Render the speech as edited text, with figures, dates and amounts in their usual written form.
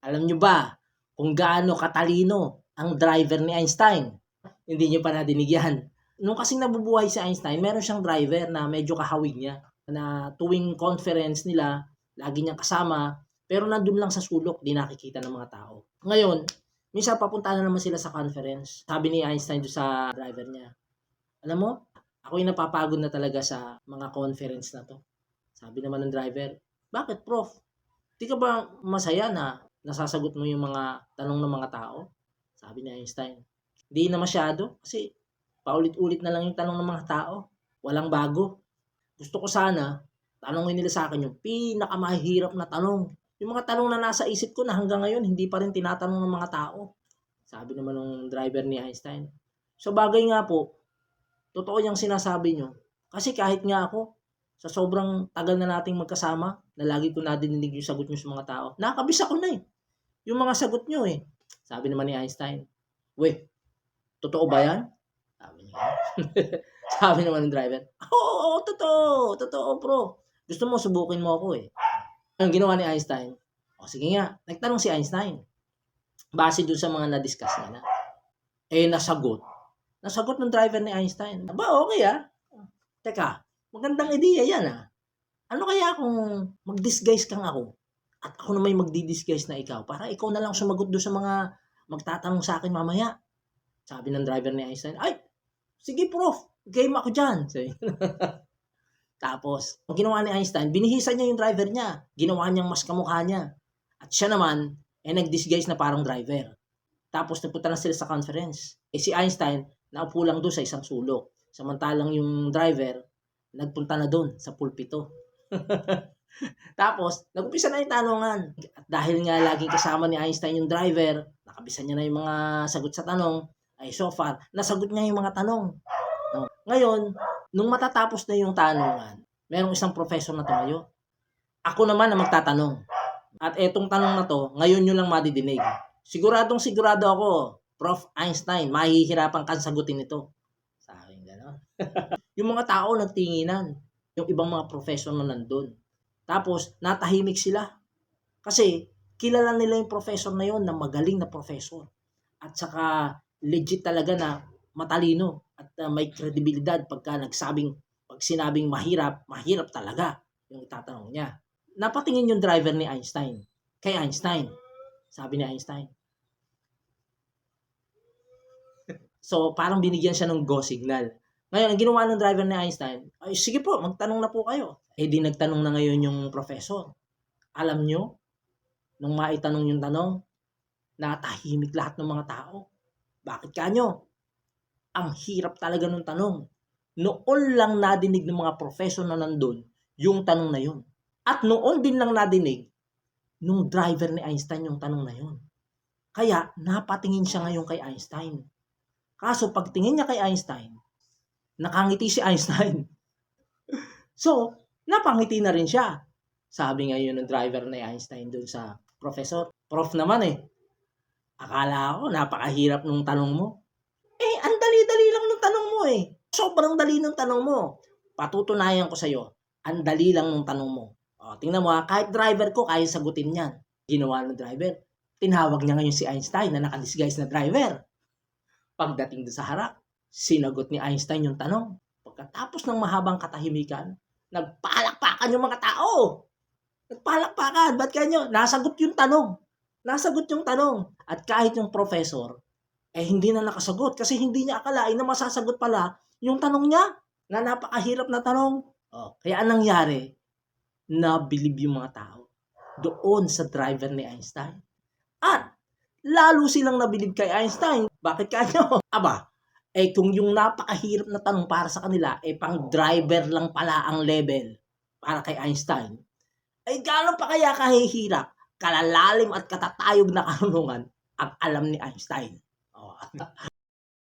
Alam nyo ba kung gaano katalino ang driver ni Einstein? Hindi nyo pa nadinig yan. Nung kasing nabubuhay si Einstein, meron siyang driver na medyo kahawig niya. Na tuwing conference nila, lagi niyang kasama, pero nandun lang sa sulok, di nakikita ng mga tao. Ngayon, minsan papunta na naman sila sa conference. Sabi ni Einstein doon sa driver niya, alam mo, ako yung napapagod na talaga sa mga conference na to. Sabi naman ng driver, bakit prof? Di ka ba masaya na nasasagot mo yung mga tanong ng mga tao? Sabi ni Einstein, di na masyado kasi paulit-ulit na lang yung tanong ng mga tao. Walang bago. Gusto ko sana, tanongin nila sa akin yung pinakamahirap na tanong. Yung mga tanong na nasa isip ko na hanggang ngayon hindi pa rin tinatanong ng mga tao. Sabi naman ng driver ni Einstein. So bagay nga po, totoo yung sinasabi nyo. Kasi kahit nga ako, sa sobrang tagal na nating magkasama, na lagi ko nadinig yung sagot nyo sa mga tao, nakakabisa ko na eh. Yung mga sagot nyo eh. Sabi naman ni Einstein, weh, totoo ba yan? Sabi niya. Sabi naman ng driver, oo, totoo. Totoo, bro. Gusto mo, subukin mo ako eh. Ang ginawa ni Einstein, o sige nga, nagtanong si Einstein. Base dun sa mga na-discuss nila. Eh, nasagot. Nasagot ng driver ni Einstein. Aba, okay ah. Teka, magandang ideya yan ah. Ano kaya kung mag-disguise kang ako? At ako na may magdi-disguise na ikaw para ikaw na lang sumagot doon sa mga magtatanong sa akin mamaya. Sabi ng driver ni Einstein, ay, sige prof, game ako dyan. Tapos, ang ginawa ni Einstein, binihisan niya yung driver niya. Ginawa niyang mas kamukha niya. At siya naman, nag-disguise na parang driver. Tapos, napunta na sila sa conference. Si Einstein, naupo lang doon sa isang sulok. Samantalang yung driver, nagpunta na doon sa pulpito. Tapos, nag-umpisa na yung tanungan. At dahil nga laging kasama ni Einstein yung driver, nakabisan niya na yung mga sagot sa tanong, ay so far, nasagot niya yung mga tanong. No? Ngayon, nung matatapos na yung tanungan, merong isang professor na tumayo. Ako naman na magtatanong. At etong tanong na to, ngayon nyo lang madidinig. Siguradong sigurado ako, Prof. Einstein, mahihirapan kang sagutin ito. Sa akin, gano'n. Yung mga tao nagtinginan. Yung ibang mga professor na nandun. Tapos, natahimik sila. Kasi, kilala nila yung professor na yon na magaling na professor. At saka, legit talaga na matalino. At may kredibilidad pag sinabing mahirap, mahirap talaga yung itatanong niya. Napatingin yung driver ni Einstein. Kay Einstein. Sabi ni Einstein. So, parang binigyan siya ng go signal. Ngayon, ang ginawa ng driver ni Einstein, ay sige po, magtanong na po kayo. Eh di nagtanong na ngayon yung professor. Alam nyo, nung maitanong yung tanong, natahimik lahat ng mga tao. Bakit kanyo? Ang hirap talaga ng tanong. Noon lang nadinig ng mga professor na nandun yung tanong na yun. At noon din lang nadinig nung driver ni Einstein yung tanong na yun. Kaya napatingin siya ngayon kay Einstein. Kaso pagtingin niya kay Einstein, nakangiti si Einstein. So, napangiti na rin siya. Sabi ngayon ng driver ni Einstein dun sa professor, prof naman eh. Akala ko napakahirap nung tanong mo. Eh, ang dali-dali lang nung tanong mo eh. Sobrang dali nung tanong mo. Patutunayan ko sa'yo, ang dali lang nung tanong mo. O, tingnan mo ha, kahit driver ko, kaya sagutin yan. Ginawa ng driver. Tinawag niya ngayon si Einstein na nakadisguise na driver. Pagdating doon sa harap, sinagot ni Einstein yung tanong. Pagkatapos ng mahabang katahimikan, nagpalakpakan yung mga tao. Nagpalakpakan. Ba't kanyo? Nasagot yung tanong. Nasagot yung tanong. At kahit yung professor, hindi na nakasagot kasi hindi niya akalain na masasagot pala yung tanong niya na napakahirap na tanong. Kaya anong nangyari? Nabilib yung mga tao doon sa driver ni Einstein. At lalo silang nabilib kay Einstein. Bakit kanyo? Aba, kung yung napakahirap na tanong para sa kanila, pang driver lang pala ang level para kay Einstein. Gaano pa kaya kahihirap, kalalalim at katatayog na karunungan ang alam ni Einstein?